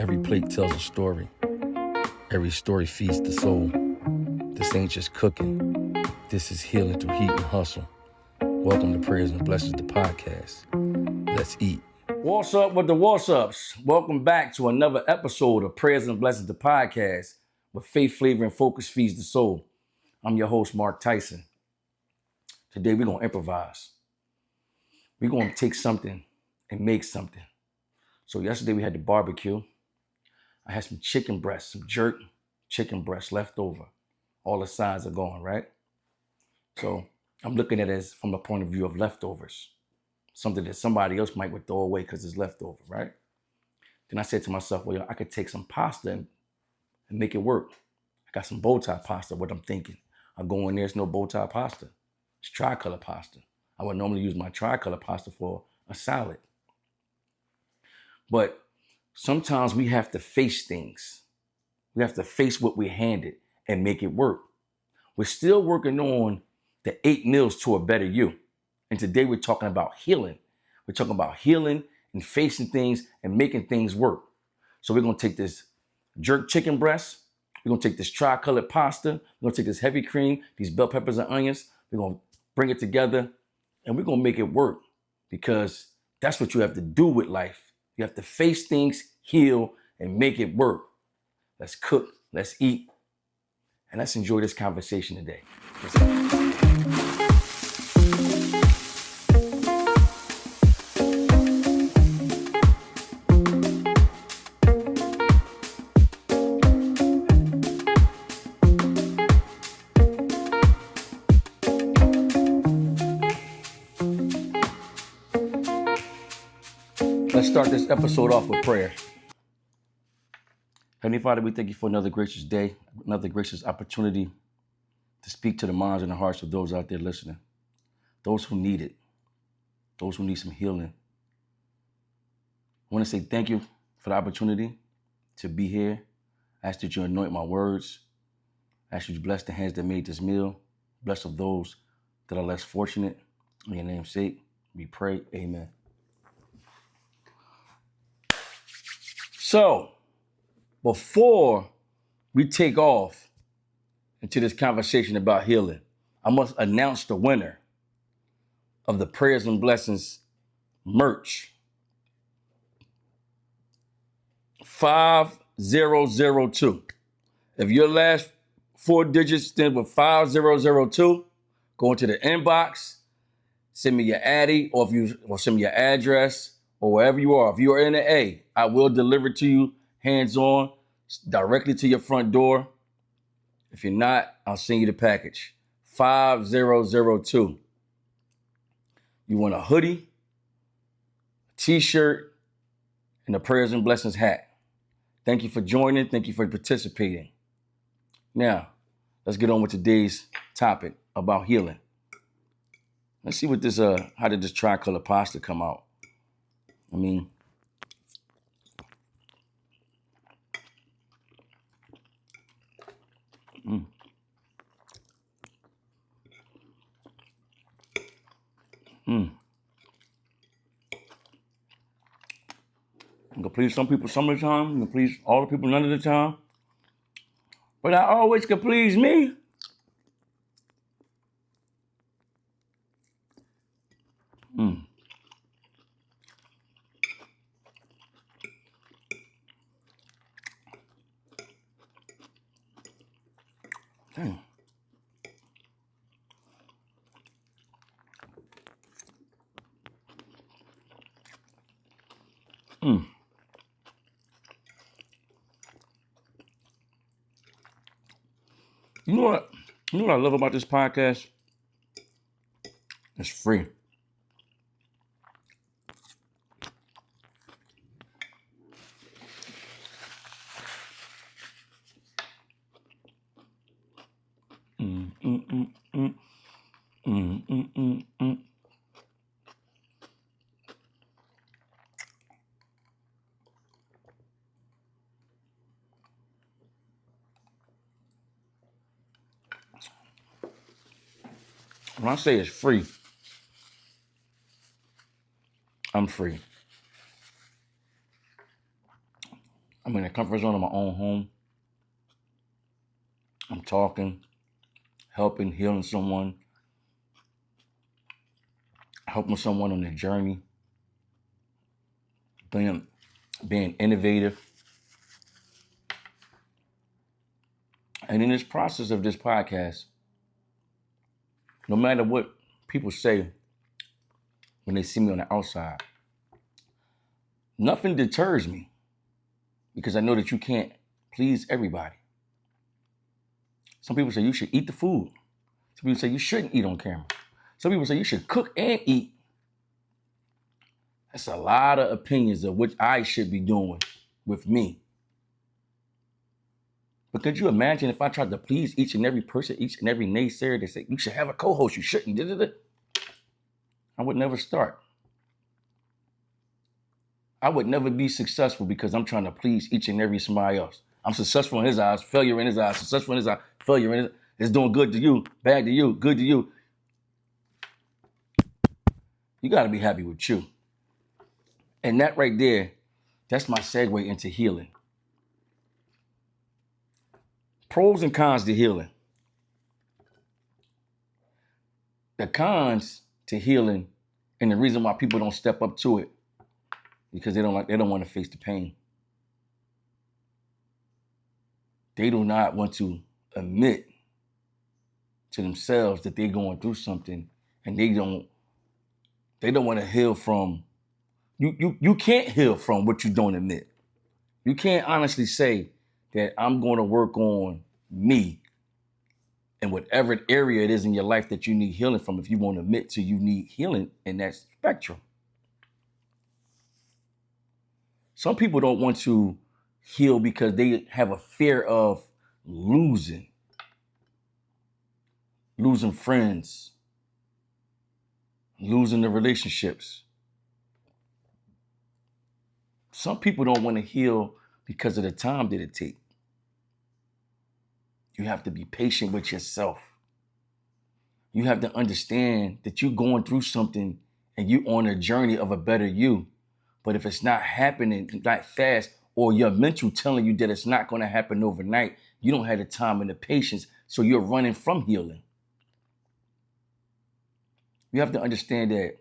Every plate tells a story. Every story feeds the soul. This ain't just cooking. This is healing through heat and hustle. Welcome to Prayers and Blessings, the podcast. Let's eat. What's up with the what's ups? Welcome back to another episode of Prayers and Blessings, the podcast, where faith, flavor, and focus feeds the soul. I'm your host, Mark Tyson. Today we're going to improvise. We're going to take something and make something. So yesterday we had the barbecue. I had some chicken breast, some jerk chicken breast left over. All the sides are gone, right? So I'm looking at it as from the point of view of leftovers. Something that somebody else might would throw away because it's leftover, right? Then I said to myself, well, I could take some pasta and make it work. I got some bowtie pasta, what I'm thinking. I go in there, it's no bowtie pasta. It's tricolor pasta. I would normally use my tricolor pasta for a salad. But sometimes we have to face things. We have to face what we're handed and make it work. We're still working on the 8 meals to a better you. And today we're talking about healing. We're talking about healing and facing things and making things work. So we're going to take this jerk chicken breast. We're going to take this tricolored pasta. We're going to take this heavy cream, these bell peppers and onions. We're going to bring it together and we're going to make it work because that's what you have to do with life. You have to face things, heal, and make it work. Let's cook, let's eat, and let's enjoy this conversation today. Let's start this episode off with prayer. Heavenly Father, we thank you for another gracious day, another gracious opportunity to speak to the minds and the hearts of those out there listening, those who need it, those who need some healing. I want to say thank you for the opportunity to be here. I ask that you anoint my words. I ask you to bless the hands that made this meal. Bless of those that are less fortunate. In your name's sake, we pray. Amen. So, before we take off into this conversation about healing, I must announce the winner of the Prayers and Blessings merch. 5002. If your last 4 digits stand with 5002, go into the inbox, send me your Addy, or send me your address, or wherever you are. If you are in the A, I will deliver it to you hands-on, directly to your front door. If you're not, I'll send you the package. 5002. You want a hoodie, t-shirt, and a Prayers and Blessings hat. Thank you for joining. Thank you for participating. Now, let's get on with today's topic about healing. Let's see what how did this tricolor pasta come out? I mean, You can please some people some of the time. You can please all the people none of the time. But I always can please me. Dang. You know what? You know what I love about this podcast? It's free. When I say it's free, I'm free. I'm in the comfort zone of my own home. I'm talking, helping, healing someone, helping someone on their journey, being innovative. And in this process of this podcast, no matter what people say when they see me on the outside, nothing deters me because I know that you can't please everybody. Some people say you should eat the food. Some people say you shouldn't eat on camera. Some people say you should cook and eat. That's a lot of opinions of what I should be doing with me. But could you imagine if I tried to please each and every person, each and every naysayer that said, you should have a co-host, you shouldn't, I would never start. I would never be successful because I'm trying to please each and every somebody else. I'm successful in his eyes, failure in his eyes, successful in his eyes, failure in his eyes. It's doing good to you, bad to you, good to you. You got to be happy with you. And that right there, that's my segue into healing. Pros and cons to healing. The cons to healing, and the reason why people don't step up to it, because they don't want to face the pain. They do not want to admit to themselves that they're going through something, and they don't want to heal from. You can't heal from what you don't admit. You can't honestly say that I'm going to work on me and whatever area it is in your life that you need healing from, if you won't admit to you need healing in that spectrum. Some people don't want to heal because they have a fear of losing friends, losing the relationships. Some people don't want to heal because of the time that it takes. You have to be patient with yourself. You have to understand that you're going through something and you're on a journey of a better you. But if it's not happening, not fast, or your mental telling you that it's not going to happen overnight, you don't have the time and the patience, so you're running from healing. You have to understand that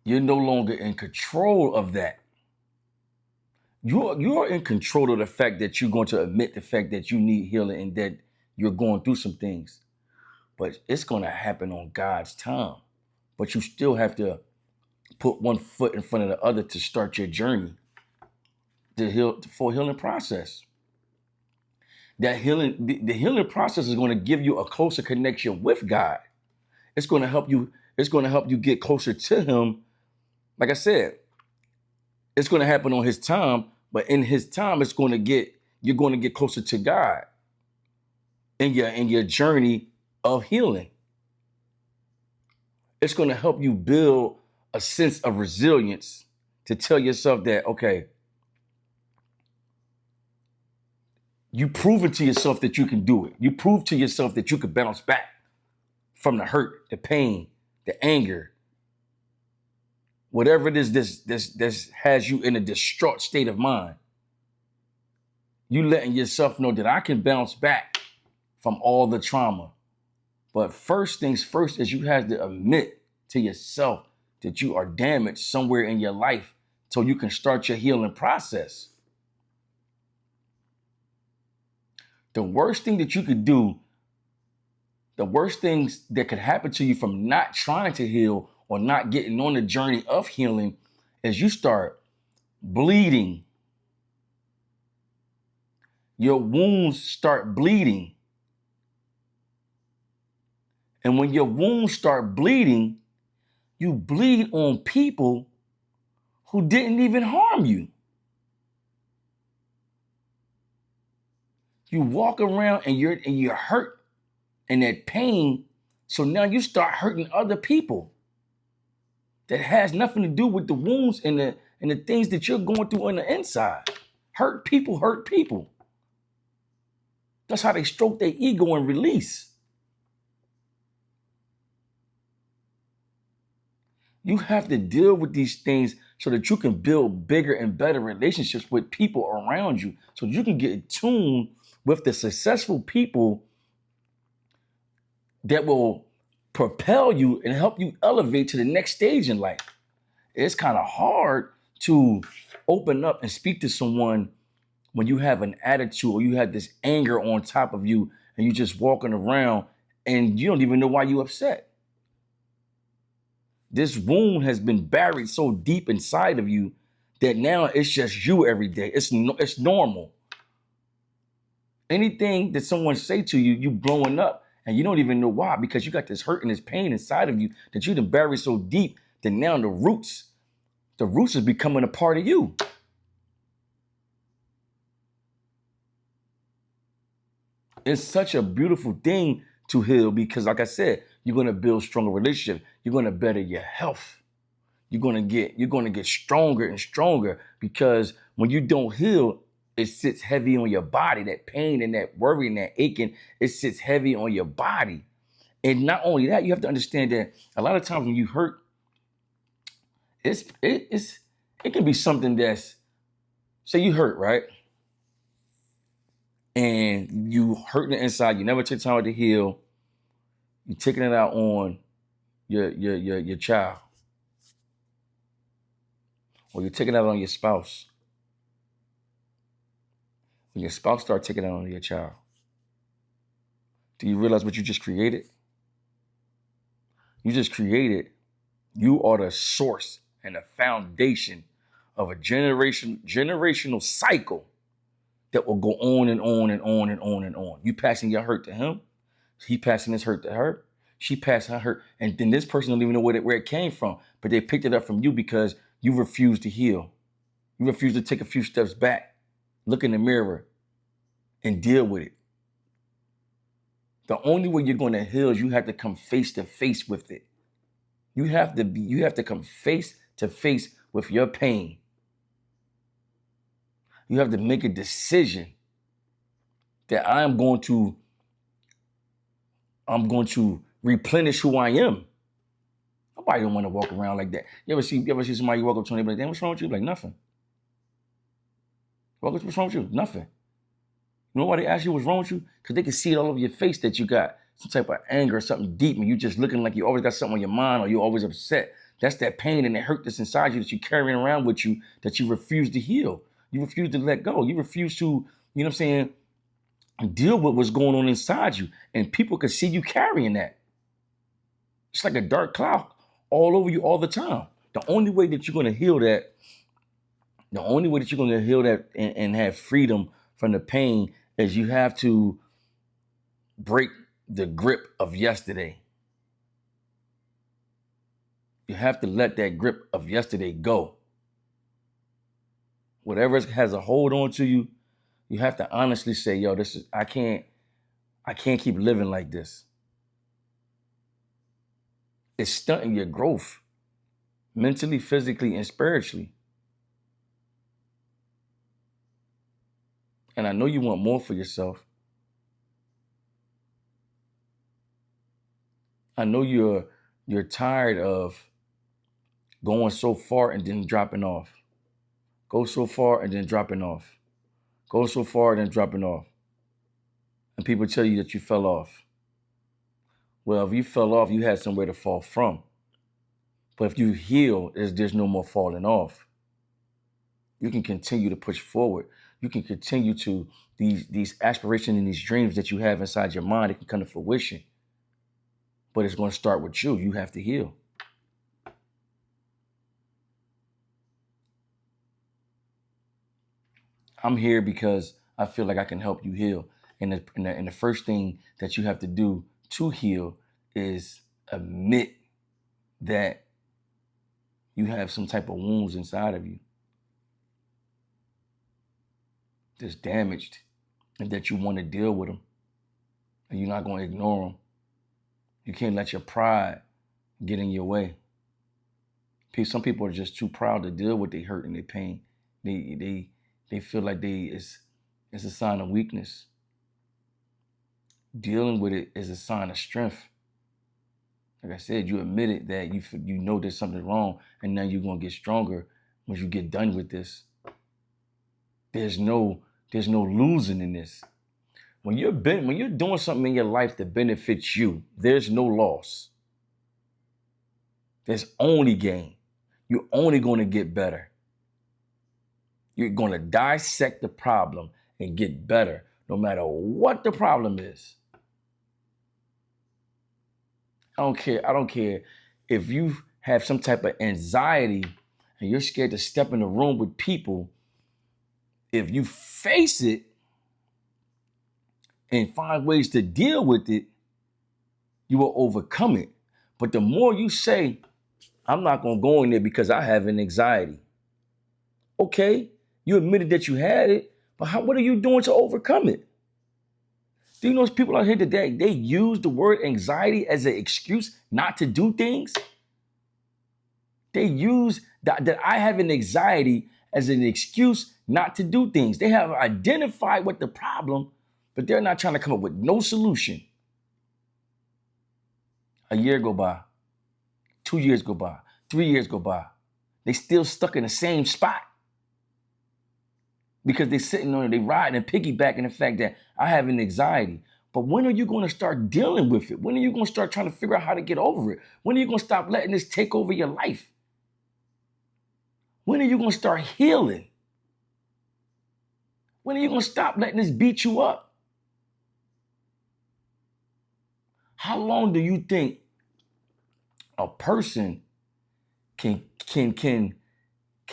you're no longer in control of that. You're in control of the fact that you're going to admit the fact that you need healing and that you're going through some things. But it's going to happen on God's time. But you still have to put one foot in front of the other to start your journey, for healing process. The healing process is going to give you a closer connection with God. It's going to help you. It's going to help you get closer to Him. Like I said, it's going to happen on His time, but in His time, you're going to get closer to God in your journey of healing. It's going to help you build a sense of resilience to tell yourself that, okay, you prove it to yourself that you can do it. You prove to yourself that you can bounce back from the hurt, the pain, the anger, whatever it is this has you in a distraught state of mind. You letting yourself know that I can bounce back from all the trauma. But first things first is you have to admit to yourself that you are damaged somewhere in your life so you can start your healing process. The worst thing that you could do, the worst things that could happen to you from not trying to heal or not getting on the journey of healing is you start bleeding. Your wounds start bleeding. And when your wounds start bleeding, you bleed on people who didn't even harm you. You walk around and you're hurt and that pain. So now you start hurting other people. That has nothing to do with the wounds and the things that you're going through on the inside. Hurt people hurt people. That's how they stroke their ego and release. You have to deal with these things so that you can build bigger and better relationships with people around you, so you can get in tune with the successful people that will propel you and help you elevate to the next stage in life. It's kind of hard to open up and speak to someone when you have an attitude or you have this anger on top of you and you just walking around and you don't even know why you're upset. This wound has been buried so deep inside of you that now it's just you every day. It's normal. Anything that someone say to you, you blowing up and you don't even know why, because you got this hurt and this pain inside of you that you done buried so deep that now the roots is becoming a part of you. It's such a beautiful thing to heal because, like I said, you're going to build stronger relationships. You're going to better your health. You're going to get stronger and stronger, because when you don't heal, it sits heavy on your body. That pain and that worry and that aching, it sits heavy on your body. And not only that, you have to understand that a lot of times when you hurt, it can be something that's, say you hurt, right? And you hurting the inside, you never take time to heal. You're taking it out on your child, or you're taking it out on your spouse. When your spouse starts taking it out on your child, do you realize what you just created? You are the source and the foundation of a generational cycle that will go on and on and on and on and on. You passing your hurt to him, he passing his hurt to her, she passing her hurt, and then this person don't even know where it came from, but they picked it up from you because you refuse to heal. You refuse to take a few steps back, look in the mirror, and deal with it. The only way you're going to heal is you have to come face to face with it. You have to come face to face with your pain. You have to make a decision that I'm going to replenish who I am. Nobody don't want to walk around like that. You ever see somebody walk up to me and be like, damn, what's wrong with you? Like, nothing. What's wrong with you? Nothing. You know why they ask you what's wrong with you? Because they can see it all over your face that you got some type of anger or something deep, and you just looking like you always got something on your mind, or you're always upset. That's that pain and that hurt that's inside you that you're carrying around with you that you refuse to heal. You refuse to let go. You refuse to, you know what I'm saying, deal with what's going on inside you. And people can see you carrying that. It's like a dark cloud all over you all the time. The only way that you're going to heal that, and have freedom from the pain is you have to break the grip of yesterday. You have to let that grip of yesterday go. Whatever has a hold on to you, you have to honestly say, yo, I can't keep living like this. It's stunting your growth mentally, physically, and spiritually. And I know you want more for yourself. I know you're tired of going so far and then dropping off. Go so far and then dropping off. Go so far and then dropping off. And people tell you that you fell off. Well, if you fell off, you had somewhere to fall from. But if you heal, there's no more falling off. You can continue to push forward. You can continue to, these aspirations and these dreams that you have inside your mind, it can come to fruition. But it's going to start with you. You have to heal. I'm here because I feel like I can help you heal. And the first thing that you have to do to heal is admit that you have some type of wounds inside of you that's damaged, and that you want to deal with them, and you're not going to ignore them. You can't let your pride get in your way. Some people are just too proud to deal with their hurt and their pain. They feel like it's a sign of weakness. Dealing with it is a sign of strength. Like I said, you admitted that you know there's something wrong, and now you're going to get stronger once you get done with this. There's no losing in this. When you're doing something in your life that benefits you, there's no loss. There's only gain. You're only going to get better. You're going to dissect the problem and get better, no matter what the problem is. I don't care if you have some type of anxiety and you're scared to step in a room with people. If you face it and find ways to deal with it, you will overcome it. But the more you say, I'm not going to go in there because I have an anxiety. Okay, you admitted that you had it, but what are you doing to overcome it? Do you know those people out here today, they use the word anxiety as an excuse not to do things? They use that I have an anxiety as an excuse not to do things. They have identified what the problem, but they're not trying to come up with no solution. A year go by, 2 years go by, 3 years go by. They still stuck in the same spot because they're sitting on it, they riding and piggybacking the fact that I have an anxiety. But when are you going to start dealing with it? When are you going to start trying to figure out how to get over it? When are you going to stop letting this take over your life? When are you going to start healing? When are you going to stop letting this beat you up? How long do you think a person can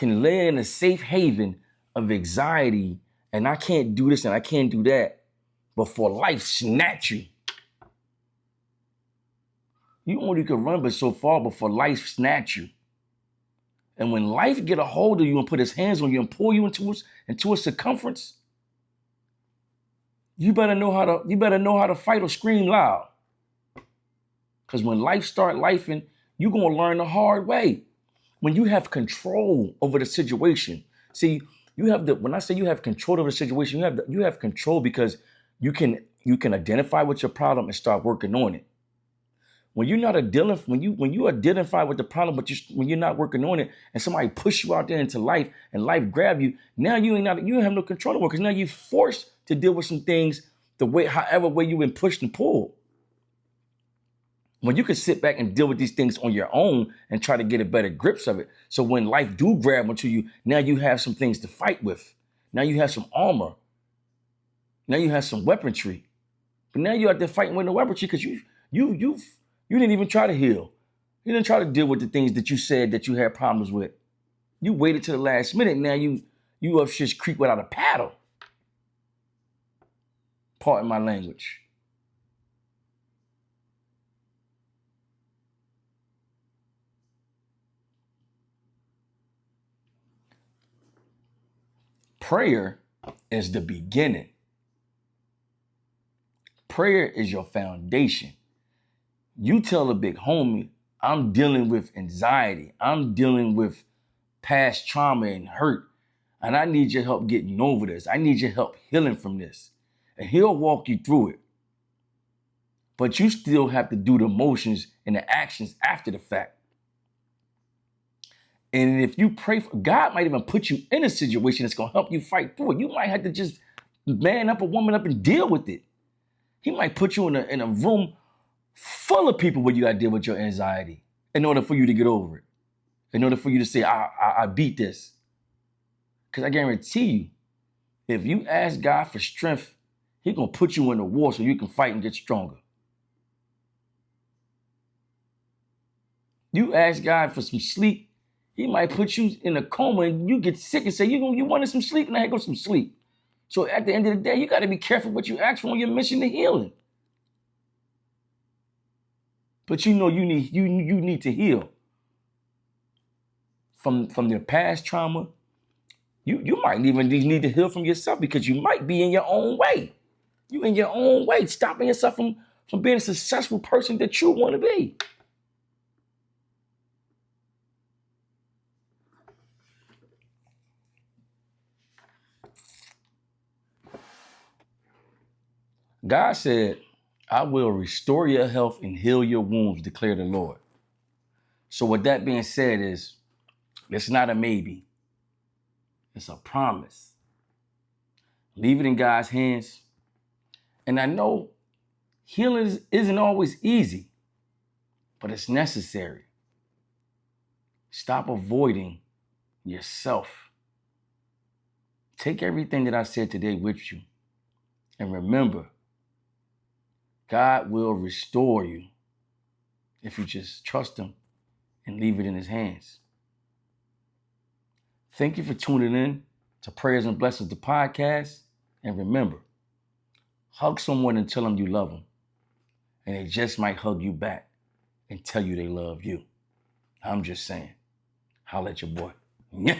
lay in a safe haven of anxiety and I can't do this and I can't do that before life snatch you? You only can run but so far before life snatch you. And when life get a hold of you and put his hands on you and pull you into a circumference, you better know how to fight or scream loud. Because when life start lifing, you're gonna learn the hard way. When you have control over the situation, see, when I say you have control over the situation, you have control because you can identify with your problem and start working on it. When you identify with the problem, but when you're not working on it, and somebody push you out there into life and life grab you, now you have no control anymore because now you're forced to deal with some things however way you've been pushed and pulled. When you can sit back and deal with these things on your own and try to get a better grips of it. So when life do grab onto you, now you have some things to fight with. Now you have some armor. Now you have some weaponry. But now you're out there fighting with the weaponry because you didn't even try to heal. You didn't try to deal with the things that you said that you had problems with. You waited till the last minute. Now you up shit's creek without a paddle. Pardon my language. Prayer is the beginning. Prayer is your foundation. You tell a big homie, I'm dealing with anxiety. I'm dealing with past trauma and hurt. And I need your help getting over this. I need your help healing from this. And he'll walk you through it. But you still have to do the motions and the actions after the fact. And if you pray for God, might even put you in a situation that's going to help you fight through it. You might have to just man up or woman up and deal with it. He might put you in a room full of people where you got to deal with your anxiety in order for you to get over it. In order for you to say, I beat this. Because I guarantee you, if you ask God for strength, he's going to put you in a war so you can fight and get stronger. You ask God for some sleep, he might put you in a coma and you get sick and say, you wanted some sleep, and I go some sleep. So at the end of the day, you got to be careful what you ask for on your mission to healing. But you know you need to heal from your past trauma. You might even need to heal from yourself because you might be in your own way. You in your own way, stopping yourself from being a successful person that you want to be. God said, I will restore your health and heal your wounds, declare the Lord. So with that being said it's not a maybe. It's a promise. Leave it in God's hands. And I know healing isn't always easy, but it's necessary. Stop avoiding yourself. Take everything that I said today with you. And remember, God will restore you if you just trust him and leave it in his hands. Thank you for tuning in to Prayers and Blessings, the podcast. And remember, hug someone and tell them you love them. And they just might hug you back and tell you they love you. I'm just saying. Holla at your boy. Yeah.